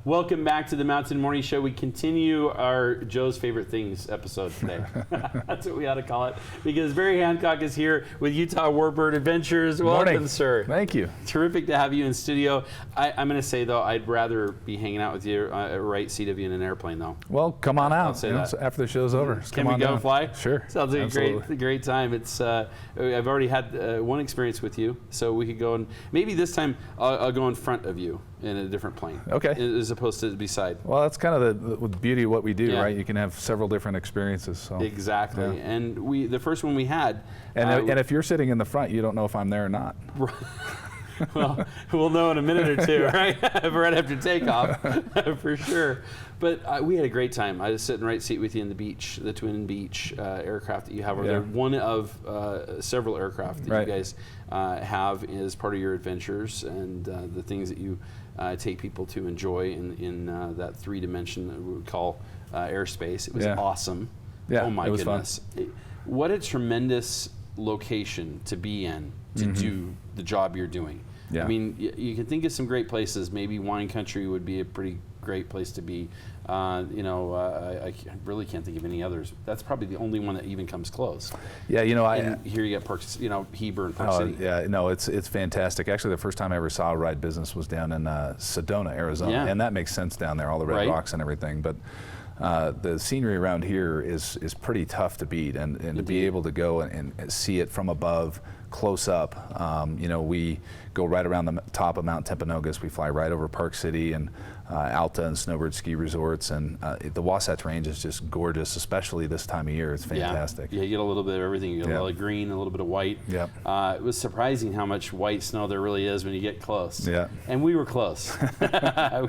Welcome back to the Mountain Morning Show. We continue our Joe's Favorite Things episode today. That's what we ought to call it, because Barry Hancock is here with Utah Warbird Adventures. Welcome, Morning. sir. Thank you. Terrific to have you in studio. I'm going to say, though, I'd rather be hanging out with you right seat of you in an airplane, though. Well, come on out. I'll say that. After the show's over. Can we go fly? Sure. Sounds like Absolutely. a great time. It's I've already had one experience with you, so we could go, and maybe this time I'll go in front of you in a different plane. Okay. As opposed to beside. Well, that's kind of the beauty of what we do, Yeah. right? You can have several different experiences. So. Exactly. Yeah. And the first one we had. And if you're sitting in the front, you don't know if I'm there or not. Well, we'll know in a minute or two, right? Right after takeoff, for sure. But we had a great time. I was sitting right seat with you in the beach, the twin beach aircraft that you have over there. One of several aircraft that you guys have as part of your adventures and the things that you take people to enjoy in that 3-dimension that we would call airspace. It was awesome. Yeah, oh my it was goodness. What a tremendous location to be in to do the job you're doing. Yeah. I mean, you can think of some great places. Maybe wine country would be a pretty great place to be. I really can't think of any others. That's probably the only one that even comes close. Yeah, And here you got Parks, Heber and Park City. Yeah, no, it's fantastic. Actually, the first time I ever saw a ride business was down in Sedona, Arizona, and that makes sense down there, all the red rocks and everything. But the scenery around here is pretty tough to beat, and to be able to go and see it from above, close up. We go right around the top of Mount Timpanogos. We fly right over Park City and Alta and Snowbird ski resorts, and the Wasatch Range is just gorgeous, especially this time of year. It's fantastic. Yeah, you get a little bit of everything. You get a little of green, a little bit of white. Yep. It was surprising how much white snow there really is when you get close. Yeah. And we were close.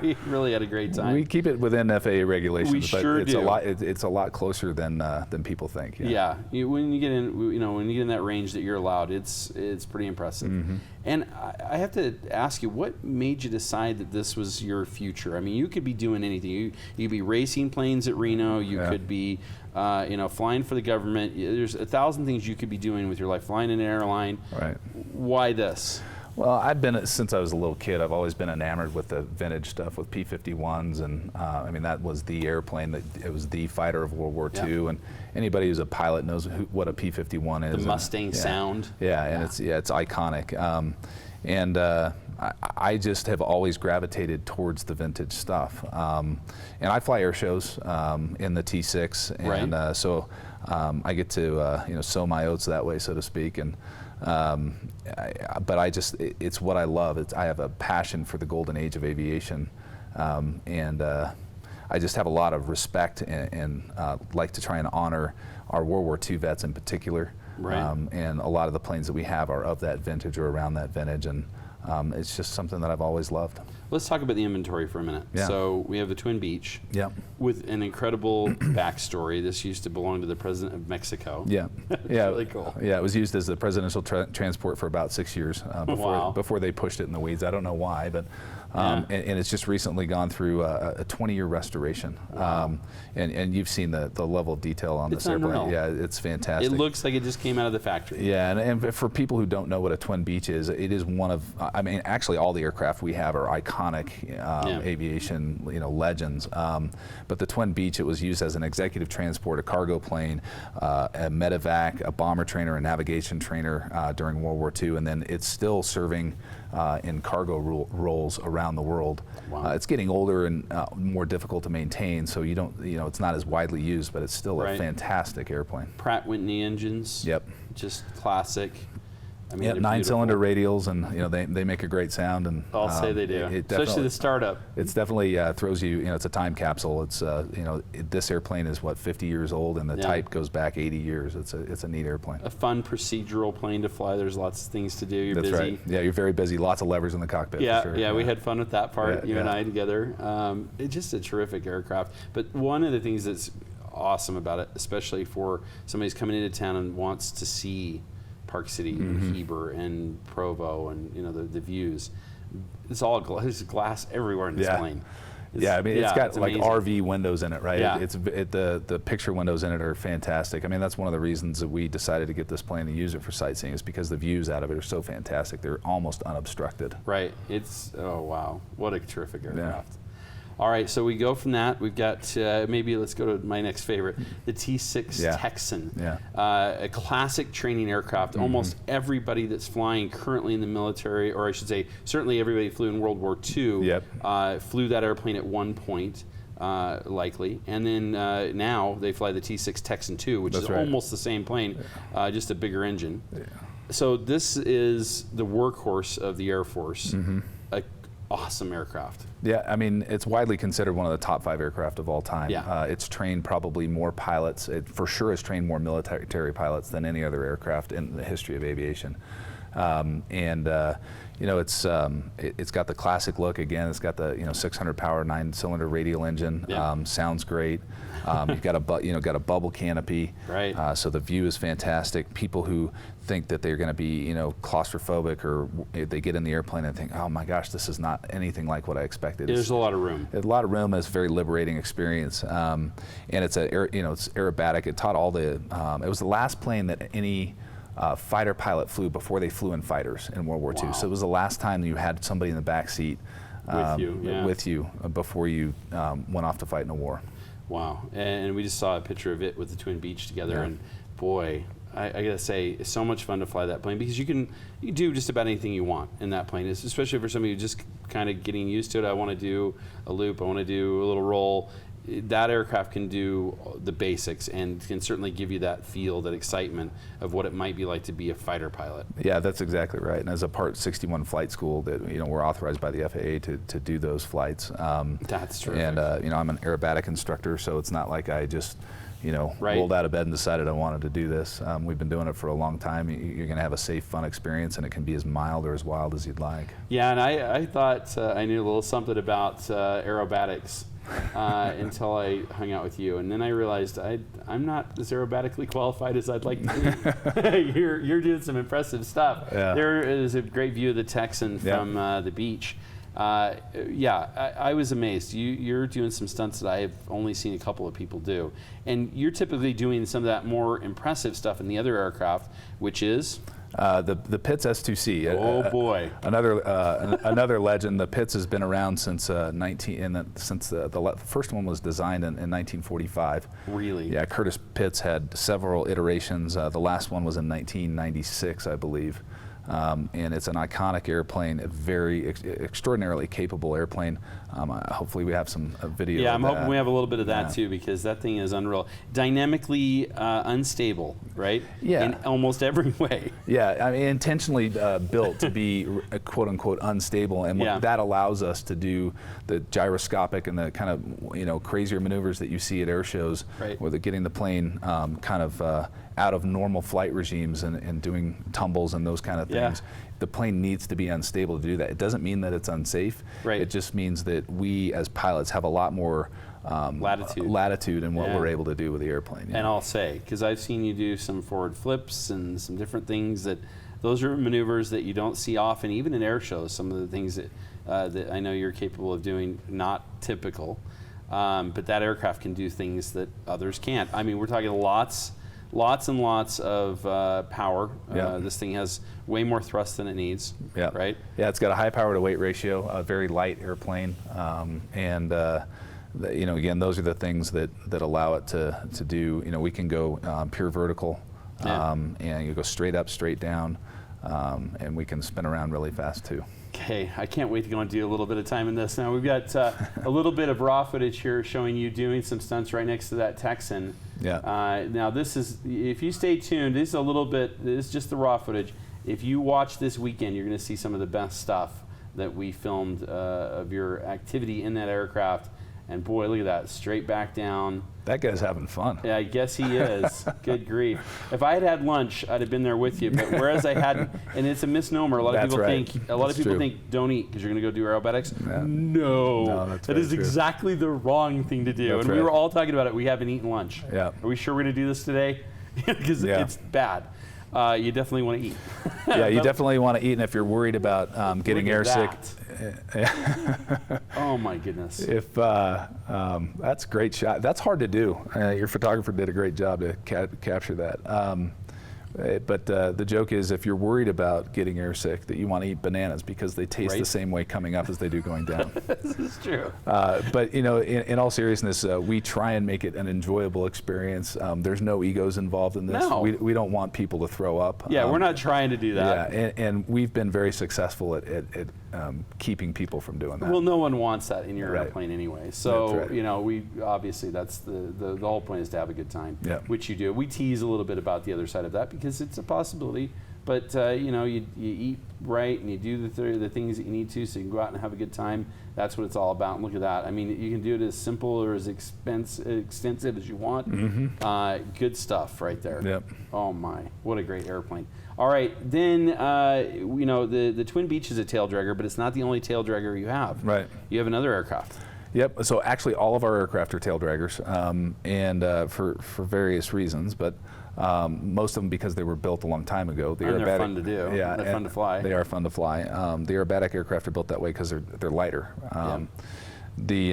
We really had a great time. We keep it within FAA regulations, We but sure it's do. it's a lot closer than people think. Yeah, when you get in, when you get in that range that you're allowed, it's pretty impressive. And I have to ask you, what made you decide that this was your future? I mean, you could be doing anything. You could be racing planes at Reno. You could be, flying for the government. There's 1,000 things you could be doing with your life. Flying in an airline. Right. Why this? Well, I've been, since I was a little kid, I've always been enamored with the vintage stuff with P-51s, and that was the airplane, it was the fighter of World War II, and anybody who's a pilot knows what a P-51 is. The Mustang sound. Yeah, and it's iconic. I just have always gravitated towards the vintage stuff. And I fly air shows in the T6, and so I get to sow my oats that way, so to speak. And but it's what I love. I have a passion for the golden age of aviation, and I just have a lot of respect and like to try and honor our World War II vets in particular. And a lot of the planes that we have are of that vintage or around that vintage, and it's just something that I've always loved. Let's talk about the inventory for a minute. Yeah. So we have the Twin Beach with an incredible backstory. This used to belong to the President of Mexico. Yeah. Yeah. Really cool. Yeah, it was used as the presidential transport for about 6 years before they pushed it in the weeds. I don't know why, but and it's just recently gone through a 20-year restoration. And you've seen the level of detail on this airplane. Yeah, it's fantastic. It looks like it just came out of the factory. Yeah, and for people who don't know what a Twin Beach is, it is one of, actually all the aircraft we have are iconic aviation legends. But the Twin Beach, it was used as an executive transport, a cargo plane, a medevac, a bomber trainer, a navigation trainer during World War II, and then it's still serving in cargo roles around the world. Wow. It's getting older and more difficult to maintain, so it's not as widely used, but it's still a fantastic airplane. Pratt Whitney engines. Yep. Just classic. Yep, 9-cylinder radials, and they make a great sound. And I'll say they do, especially the startup. It's definitely throws you. It's a time capsule. It's this airplane is 50 years old, and the type goes back 80 years. It's a neat airplane. A fun procedural plane to fly. There's lots of things to do. You're busy. That's right. Yeah, you're very busy. Lots of levers in the cockpit. Yeah, for sure. yeah. We had fun with that part. You and I together. It's just a terrific aircraft. But one of the things that's awesome about it, especially for somebody who's coming into town and wants to see Park City, and Heber, and Provo, and the views. It's all there's glass everywhere in this plane. It's got like RV windows in it, right? Yeah. The picture windows in it are fantastic. That's one of the reasons that we decided to get this plane and use it for sightseeing, is because the views out of it are so fantastic. They're almost unobstructed. Right. Oh wow, what a terrific aircraft. All right, so we go from that. We've got, maybe let's go to my next favorite, the T6 Texan. A classic training aircraft. Almost everybody that's flying currently in the military, or I should say, certainly everybody flew in World War II, flew that airplane at one point, likely. And then now they fly the T6 Texan 2, which is almost the same plane, just a bigger engine. So this is the workhorse of the Air Force. Awesome aircraft. Yeah, I mean, it's widely considered one of the top 5 aircraft of all time. Yeah. It's trained probably more pilots. It for sure has trained more military pilots than any other aircraft in the history of aviation. You know, it's got the classic look again. It's got the 600 power 9-cylinder radial engine. Sounds great. You've got a bubble canopy. Right. So the view is fantastic. People who think that they're going to be claustrophobic, or they get in the airplane and think, oh my gosh, this is not anything like what I expected. There's a lot of room. A lot of room. It's a very liberating experience, and it's it's aerobatic. It taught all the. It was the last plane that any fighter pilot flew before they flew in fighters in World War II. So it was the last time you had somebody in the back seat with you before you went off to fight in a war. Wow. And we just saw a picture of it with the Twin Beach together, and boy, I gotta say, it's so much fun to fly that plane, because you can do just about anything you want in that plane, especially for somebody who's just kind of getting used to it. I want to do a loop, I want to do a little roll. That aircraft can do the basics and can certainly give you that feel, that excitement of what it might be like to be a fighter pilot. Yeah, that's exactly right. And as a Part 61 flight school, that we're authorized by the FAA to do those flights. That's terrific. And I'm an aerobatic instructor, so it's not like I just rolled out of bed and decided I wanted to do this. We've been doing it for a long time. You're going to have a safe, fun experience, and it can be as mild or as wild as you'd like. Yeah, and I thought I knew a little something about aerobatics until I hung out with you, and then I realized I'm not as aerobatically qualified as I'd like to be. You're doing some impressive stuff. Yeah. There is a great view of the Texan from the beach. I was amazed. You're doing some stunts that I have only seen a couple of people do, and you're typically doing some of that more impressive stuff in the other aircraft, which is the Pitts S2C. Oh boy! Another legend. The Pitts has been around since the first one was designed in 1945. Really? Yeah. Curtis Pitts had several iterations. The last one was in 1996, I believe. And it's an iconic airplane, a very extraordinarily capable airplane. Hopefully we have some video. Yeah, of I'm that. hoping we have a little bit of that too, because that thing is unreal. Dynamically unstable, right? Yeah. In almost every way. Yeah, I mean, intentionally built to be quote unquote unstable, and what that allows us to do the gyroscopic and the kind of crazier maneuvers that you see at air shows, where they're getting the plane kind of out of normal flight regimes and doing tumbles and those kind of things. The plane needs to be unstable to do that. It doesn't mean that it's unsafe. It just means that we as pilots have a lot more latitude in what we're able to do with the airplane. And I'll say, because I've seen you do some forward flips and some different things, that those are maneuvers that you don't see often, even in air shows. Some of the things that I know you're capable of doing, not typical, but that aircraft can do things that others can't. I mean, we're talking lots and lots of power. This thing has way more thrust than it needs, right? Yeah, it's got a high power to weight ratio, a very light airplane, and again, those are the things that allow it to do. We can go pure vertical, and you go straight up, straight down, and we can spin around really fast too. Okay, I can't wait to go and do a little bit of time in this. Now we've got a little bit of raw footage here showing you doing some stunts right next to that Texan. Now this is, if you stay tuned, this is just the raw footage. If you watch this weekend, you're going to see some of the best stuff that we filmed of your activity in that aircraft. And boy, look at that, straight back down. That guy's having fun. Yeah, I guess he is. Good grief. If I had lunch, I'd have been there with you. But whereas I hadn't, and it's a misnomer. A lot of people think don't eat because you're going to go do aerobatics. No, that is exactly the wrong thing to do. We were all talking about it. We haven't eaten lunch. Are we sure we're going to do this today? Because it's bad. You definitely want to eat. You definitely want to eat, and if you're worried about getting airsick. Oh my goodness. That's a great shot. That's hard to do. Your photographer did a great job to capture that. But the joke is, if you're worried about getting airsick, that you want to eat bananas because they taste Right. the same way coming up as they do going down. This is true. But in all seriousness, we try and make it an enjoyable experience. There's no egos involved in this. No. We don't want people to throw up. Yeah, we're not trying to do that. Yeah, and we've been very successful at keeping people from doing that. Well, no one wants that in your Right. airplane anyway. So, That's right. we obviously that's the whole point is to have a good time, Yeah. which you do. We tease a little bit about the other side of that because it's a possibility. But you eat right and you do the things that you need to, so you can go out and have a good time. That's what it's all about. And look at that. I mean, you can do it as simple or as extensive as you want. Good stuff right there. Yep. Oh my, what a great airplane. All right, then the Twin Beach is a tail dragger, but it's not the only tail dragger you have. Right. You have another aircraft. Yep. So actually, all of our aircraft are tail draggers, and for various reasons, but most of them because they were built a long time ago. And they're fun to do. Yeah, They're fun to fly. They are fun to fly. The aerobatic aircraft are built that way because they're lighter. The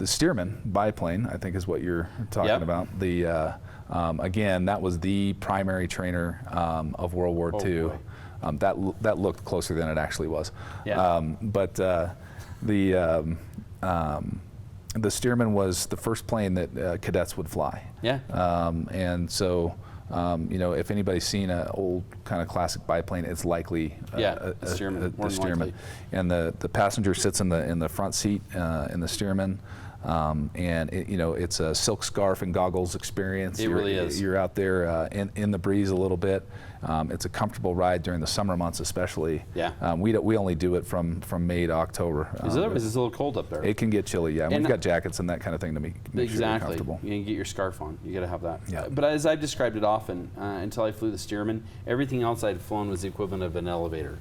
Stearman Biplane, I think, is what you're talking Yep. about. The again, that was the primary trainer of World War II. boy. That looked closer than it actually was. Yeah. But the Stearman was the first plane that cadets would fly. Yeah. And so, if anybody's seen an old kind of classic biplane, it's likely A Stearman. More than Stearman. likely. And the passenger sits in the front seat in the Stearman. And it's a silk scarf and goggles experience. It really is. You're out there in the breeze a little bit. It's a comfortable ride during the summer months, especially. Yeah. We only do it from May to October. Is it a little cold up there? It can get chilly, yeah. And We've got jackets and that kind of thing to make sure you're Exactly. comfortable. You can get your scarf on. You got to have that. Yeah. But as I've described it often, until I flew the Stearman, everything else I'd flown was the equivalent of an elevator.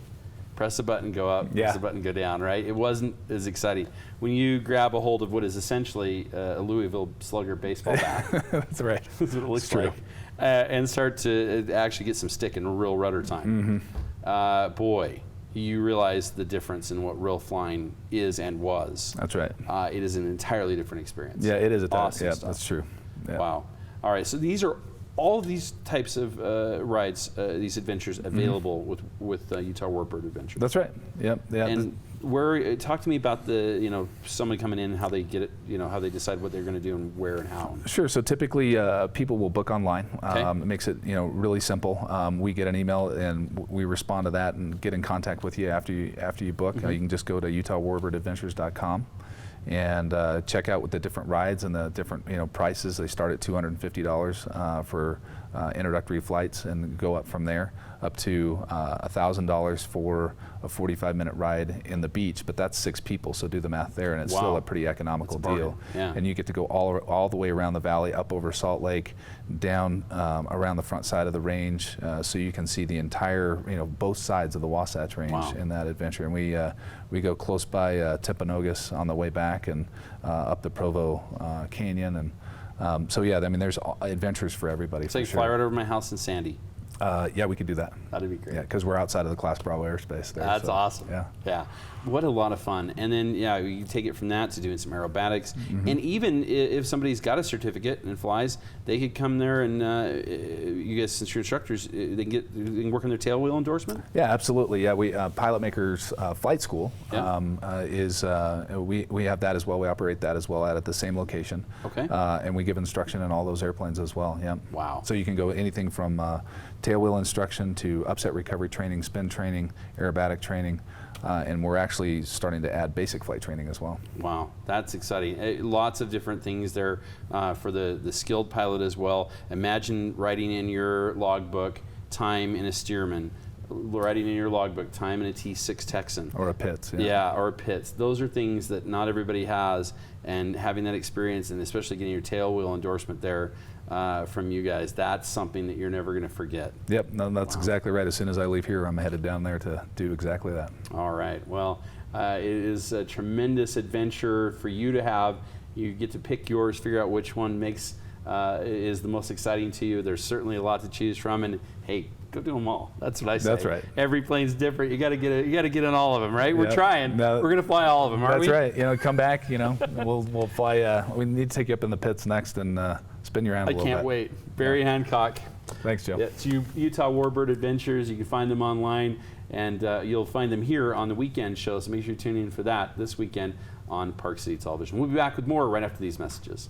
Press a button, go up. Yeah. Press a button, go down. Right? It wasn't as exciting. When you grab a hold of what is essentially a Louisville Slugger baseball bat, That's right. that's what it looks It's true. like, and start to actually get some stick and real rudder time. Boy, you realize the difference in what real flying is and was. That's right. It is an entirely different experience. Yeah, it is Awesome yeah, stuff. that's true. Yeah. Wow. All right. So these are all of these types of rides, these adventures available with Utah WarBird Adventure. That's right. Yep. Yeah. And where talk to me about the someone coming in and how they get it, how they decide what they're going to do and where and how. Sure. So typically, people will book online. Okay. It makes it really simple. We get an email and we respond to that and get in contact with you after you book. You can just go to utahwarbirdadventures.com and check out with the different rides and the different prices. They start at $250 for introductory flights and go up from there up to $1,000 for a 45-minute ride in the beach, but that's 6 people, so do the math there, and it's still Wow. a pretty economical That's a deal. bargain. Yeah. And you get to go all the way around the valley, up over Salt Lake, down around the front side of the range, so you can see the entire, both sides of the Wasatch Range Wow. in that adventure. And we go close by Timpanogos on the way back, and up the Provo Canyon, and so yeah, I mean, there's adventures for everybody. So for you sure. fly right over my house in Sandy. Yeah, we could do that. That'd be great. Yeah, because we're outside of the Class Bravo airspace there. That's so, awesome. Yeah. Yeah. What a lot of fun. And then, you take it from that to doing some aerobatics. And even if somebody's got a certificate and flies, they could come there and you guys, since you're instructors, they can work on their tail wheel endorsement? Yeah, absolutely. Yeah, we Pilot Makers Flight School Yeah. we have that as well. We operate that as well at the same location. Okay. And we give instruction in all those airplanes as well. Yeah. Wow. So you can go anything from tail wheel instruction to upset recovery training, spin training, aerobatic training, and we're actually starting to add basic flight training as well. Wow, that's exciting. Lots of different things there for the skilled pilot as well. Imagine writing in your logbook time in a Stearman, writing in your logbook time in a T6 Texan. Or a Pitts. Yeah, or Pitts. Those are things that not everybody has, and having that experience, and especially getting your tail wheel endorsement there from you guys, that's something that you're never going to forget. Yep, no, that's Wow. exactly right. As soon as I leave here, I'm headed down there to do exactly that. All right. Well, it is a tremendous adventure for you to have. You get to pick yours, figure out which one is the most exciting to you. There's certainly a lot to choose from, and hey, go do them all. That's what I say. That's right. Every plane's different. You got to get in all of them, right? We're Yep. trying. No, We're gonna fly all of them, aren't That's we? right. Come back. We'll fly. We need to take you up in the pits next and spin you around a I little bit. can't wait. Barry Hancock, Thanks, Joe. It's Utah Warbird Adventures. You can find them online, and you'll find them here on the weekend show, so make sure you tune in for that this weekend on Park City Television. We'll be back with more right after these messages.